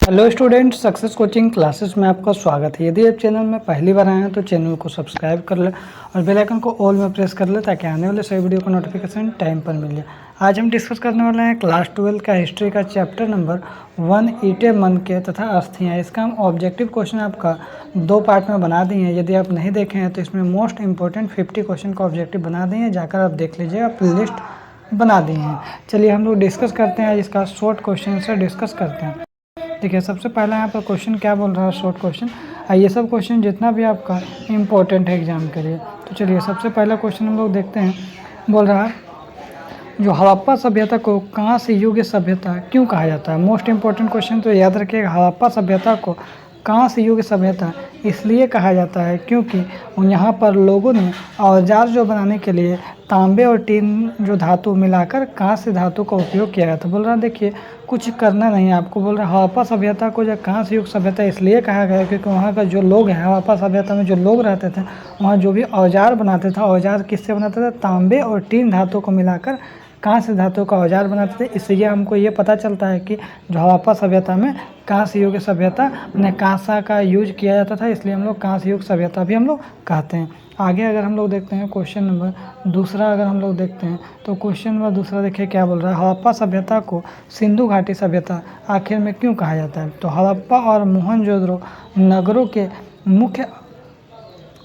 Hello student, success coaching classes में आपका स्वागत है। यदि आप चैनल में पहली बार आए हैं तो चैनल को सब्सक्राइब कर ले और बेल आइकन को ऑल में प्रेस कर ले ताकि आने वाले सभी वीडियो का नोटिफिकेशन टाइम पर मिल जाए। आज हम डिस्कस करने वाले हैं क्लास 12 का हिस्ट्री का चैप्टर नंबर 1 ईंटें मन के तथा अस्थियाँ। इसका हम ऑब्जेक्टिव क्वेश्चन आपका 2 पार्ट में बना दिए हैं। यदि आप नहीं देखे हैं तो इसमें मोस्ट इंपॉर्टेंट 50 क्वेश्चन का ऑब्जेक्टिव बना दिए हैं, जाकर आप देख लीजिएगा, प्ले लिस्ट बना दिए हैं। चलिए हम लोग डिस्कस करते हैं, इसका शॉर्ट क्वेश्चन से डिस्कस करते हैं। ठीक है, सबसे पहला यहाँ पर क्वेश्चन क्या बोल रहा है, शॉर्ट क्वेश्चन। ये सब क्वेश्चन जितना भी आपका इम्पोर्टेंट है एग्जाम के लिए। तो चलिए सबसे पहला क्वेश्चन हम लोग देखते हैं। बोल रहा है जो हड़प्पा सभ्यता को कांस्य युग सभ्यता क्यों कहा जाता है। मोस्ट इंपॉर्टेंट क्वेश्चन, तो याद रखिएगा, हड़प्पा सभ्यता को कांस्य युग सभ्यता इसलिए कहा जाता है क्योंकि यहाँ पर लोगों ने औजार जो बनाने के लिए तांबे और टीन जो धातु मिलाकर कांस्य धातु का उपयोग किया गया था। बोल रहा है देखिए कुछ करना नहीं है आपको। बोल रहा है हड़प्पा सभ्यता को जो कांस्य युग सभ्यता इसलिए कहा गया क्योंकि वहाँ का जो लोग हैं, हड़प्पा सभ्यता में जो लोग रहते थे, वहाँ जो भी औजार बनाते थे, औजार किससे बनाते थे, तांबे और टीन धातु को मिलाकर कांस्य धातु का औजार बनाते थे। इसलिए हमको ये पता चलता है कि जो हड़प्पा सभ्यता में कांस्य युग सभ्यता में कांसा का यूज किया जाता था, इसलिए हम लोग कांस्य युग सभ्यता भी हम लोग कहते हैं। आगे अगर हम लोग देखते हैं क्वेश्चन नंबर दूसरा, अगर हम लोग देखते हैं तो क्वेश्चन नंबर दूसरा देखिए क्या बोल रहा है। हड़प्पा सभ्यता को सिंधु घाटी सभ्यता आखिर में क्यों कहा जाता है। तो हड़प्पा और मोहनजोदड़ो नगरों के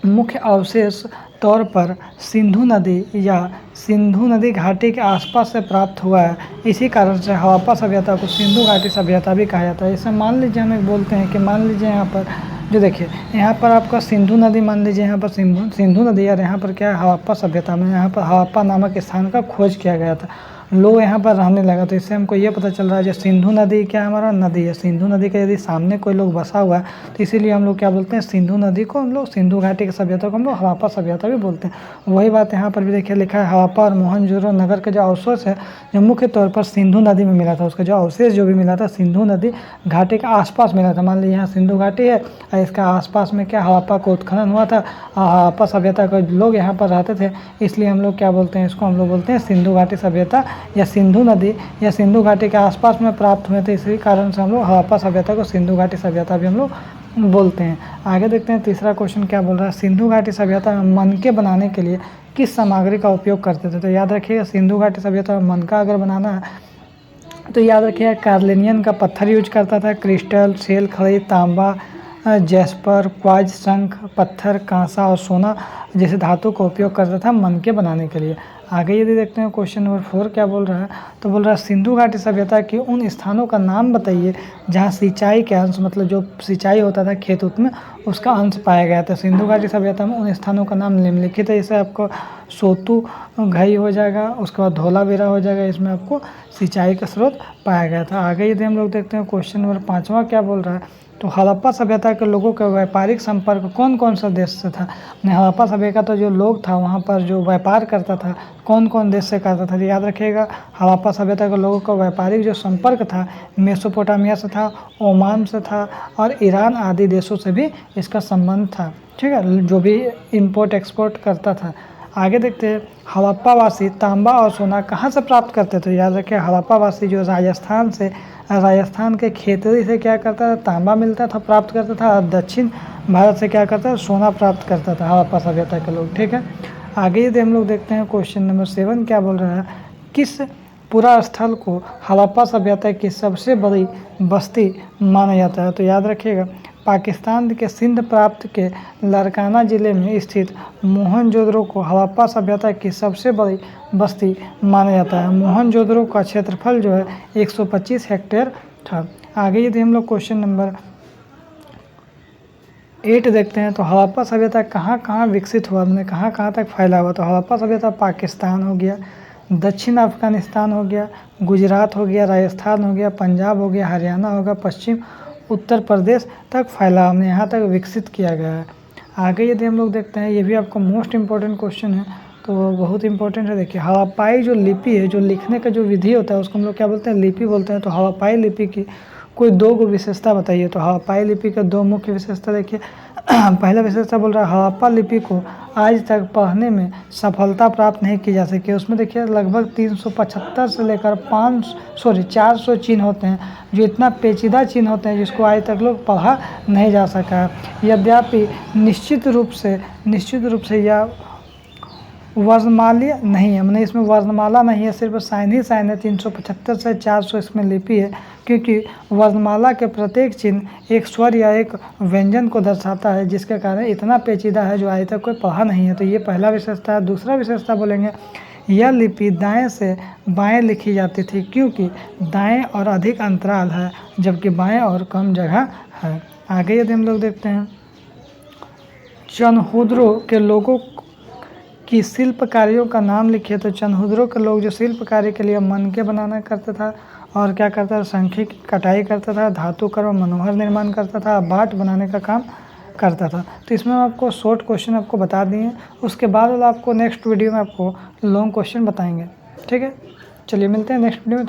मुख्य अवशेष तौर पर सिंधु नदी या सिंधु नदी घाटी के आसपास से प्राप्त हुआ है। इसी कारण से हड़प्पा सभ्यता को सिंधु घाटी सभ्यता भी कहा जाता है। इसे मान लीजिए हम एक बोलते हैं कि मान लीजिए यहाँ पर जो देखिए यहाँ पर आपका सिंधु नदी, मान लीजिए यहाँ पर सिंधु नदी, और यहाँ पर क्या है, हड़प्पा सभ्यता में यहाँ पर हड़प्पा नामक स्थान का खोज किया गया था, लोग यहाँ पर रहने लगा। तो इससे हमको ये पता चल रहा है जो सिंधु नदी क्या हमारा नदी है, सिंधु नदी के यदि सामने कोई लोग बसा हुआ है तो इसीलिए हम लोग क्या बोलते हैं, सिंधु नदी को हम लोग, सिंधु घाटी की सभ्यता को हम लोग हड़प्पा सभ्यता भी बोलते हैं। वही बात यहाँ पर भी देखिए लिखा है, हड़प्पा और मोहनजोदड़ो नगर के जो अवशेष है जो मुख्य तौर पर सिंधु नदी में मिला था, उसका जो अवशेष जो भी मिला था सिंधु नदी घाटी के आसपास मिला था। मान लीजिए यहाँ सिंधु घाटी है और इसका आसपास में क्या हड़प्पा को उत्खनन हुआ था, हड़प्पा सभ्यता के लोग यहाँ पर रहते थे, इसलिए हम लोग क्या बोलते हैं, इसको हम लोग बोलते हैं सिंधु घाटी सभ्यता या सिंधु नदी या सिंधु घाटी के आसपास में प्राप्त हुए थे। इसी कारण से हम लोग हड़प्पा सभ्यता को सिंधु घाटी सभ्यता भी हम लोग बोलते हैं। आगे देखते हैं तीसरा क्वेश्चन क्या बोल रहा है। सिंधु घाटी सभ्यता में मनके बनाने के लिए किस सामग्री का उपयोग करते थे। तो याद रखिएगा सिंधु घाटी सभ्यता में मनका अगर बनाना है तो याद रखिएगा कार्लिनियन का पत्थर यूज करता था, क्रिस्टल, सेल खड़ी, तांबा, जैस्पर, क्वार्ट्ज, शंख पत्थर, कांसा और सोना जैसे धातु का उपयोग करता था मनके बनाने के लिए। आगे यदि देखते हैं क्वेश्चन नंबर 4 क्या बोल रहा है। तो बोल रहा है सिंधु घाटी सभ्यता के उन स्थानों का नाम बताइए जहाँ सिंचाई के अंश, मतलब जो सिंचाई होता था खेत उत में, उसका अंश पाया गया था। सिंधु घाटी सभ्यता में उन स्थानों का नाम निम्नलिखित है। इसे आपको सोतु घई हो जाएगा, उसके बाद धोलावीरा हो जाएगा, इसमें आपको सिंचाई का स्रोत पाया गया था। आगे यदि हम लोग देखते हैं क्वेश्चन नंबर 5वां क्या बोल रहा है। तो हड़प्पा सभ्यता के लोगों का व्यापारिक संपर्क कौन कौन सा देश से था। हड़प्पा सभ्यता का जो लोग था वहाँ पर जो व्यापार करता था कौन कौन देश से करता था। याद रखिएगा हड़प्पा सभ्यता के लोगों का व्यापारिक जो संपर्क था मेसोपोटामिया से था, ओमान से था और ईरान आदि देशों से भी इसका संबंध था। ठीक है, जो भी इंपोर्ट एक्सपोर्ट करता था। आगे देखते हैं हड़प्पा वासी तांबा और सोना कहाँ से प्राप्त करते थे। याद रखिए हड़प्पा वासी जो राजस्थान के खेतरी से क्या करता था, तांबा मिलता था, प्राप्त करता था, और दक्षिण भारत से क्या करता था, सोना प्राप्त करता था हड़प्पा सभ्यता के लोग। ठीक है, आगे यदि हम लोग देखते हैं क्वेश्चन नंबर 7 क्या बोल रहा है। किस पुरा स्थल को हड़प्पा सभ्यता की सबसे बड़ी बस्ती माना जाता है। तो याद रखिएगा पाकिस्तान के सिंध प्रांत के लारकाना ज़िले में स्थित मोहनजोदड़ो को हड़प्पा सभ्यता की सबसे बड़ी बस्ती माना जाता है। मोहनजोदड़ो का क्षेत्रफल जो है 125 हेक्टेयर था। आगे यदि हम लोग क्वेश्चन नंबर 8 देखते हैं तो हड़प्पा सभ्यता कहाँ कहाँ विकसित हुआ, हमने कहाँ कहाँ तक फैला हुआ। तो हड़प्पा सभ्यता पाकिस्तान हो गया, दक्षिण अफगानिस्तान हो गया, गुजरात हो गया, राजस्थान हो गया, पंजाब हो गया, हरियाणा होगा, पश्चिम उत्तर प्रदेश तक फैला, हमने यहाँ तक विकसित किया गया है। आगे यदि हम लोग देखते हैं, ये भी आपका मोस्ट इम्पोर्टेंट क्वेश्चन है, तो बहुत इंपॉर्टेंट है। देखिए हड़प्पाई जो लिपि है, जो लिखने का जो विधि होता है उसको हम लोग क्या बोलते हैं, लिपि बोलते हैं। तो हड़प्पाई लिपि की कोई 2 विशेषता बताइए। तो हड़प्पाई लिपि का 2 मुख्य विशेषता देखिए पहला विशेषता बोल रहा है हड़प्पा लिपि को आज तक पढ़ने में सफलता प्राप्त नहीं की जा सकी। उसमें देखिए लगभग 375 से लेकर 400 चिन्ह होते हैं, जो इतना पेचीदा चिन्ह होते हैं जिसको आज तक लोग पढ़ा नहीं जा सका है। यद्यपि निश्चित रूप से यह वर्णमाला नहीं है, मैंने इसमें वर्णमाला नहीं है, सिर्फ साइन ही साइन है। 375 से 400 इसमें लिपि है, क्योंकि वर्णमाला के प्रत्येक चिन्ह एक स्वर या एक व्यंजन को दर्शाता है, जिसके कारण इतना पेचीदा है जो आज तक कोई पढ़ा नहीं है। तो ये पहला विशेषता है। दूसरा विशेषता बोलेंगे यह लिपि दाएं से बाएं लिखी जाती थी, क्योंकि दाएं और अधिक अंतराल है जबकि बाएं और कम जगह है। आगे यदि हम लोग देखते हैं, चनहुद्रों के लोगों की शिल्प कार्यों का नाम लिखिए। तो चनहुद्रों के लोग जो शिल्प कार्य के लिए मनके बनाना करता था और क्या करता था, शंखी की कटाई करता था, धातु कर्म मनोहर निर्माण करता था, बाट बनाने का काम करता था। तो इसमें हम आपको शॉर्ट क्वेश्चन आपको बता दिए, उसके बाद आपको नेक्स्ट वीडियो में आपको लॉन्ग क्वेश्चन बताएंगे। ठीक है, चलिए मिलते हैं नेक्स्ट वीडियो में।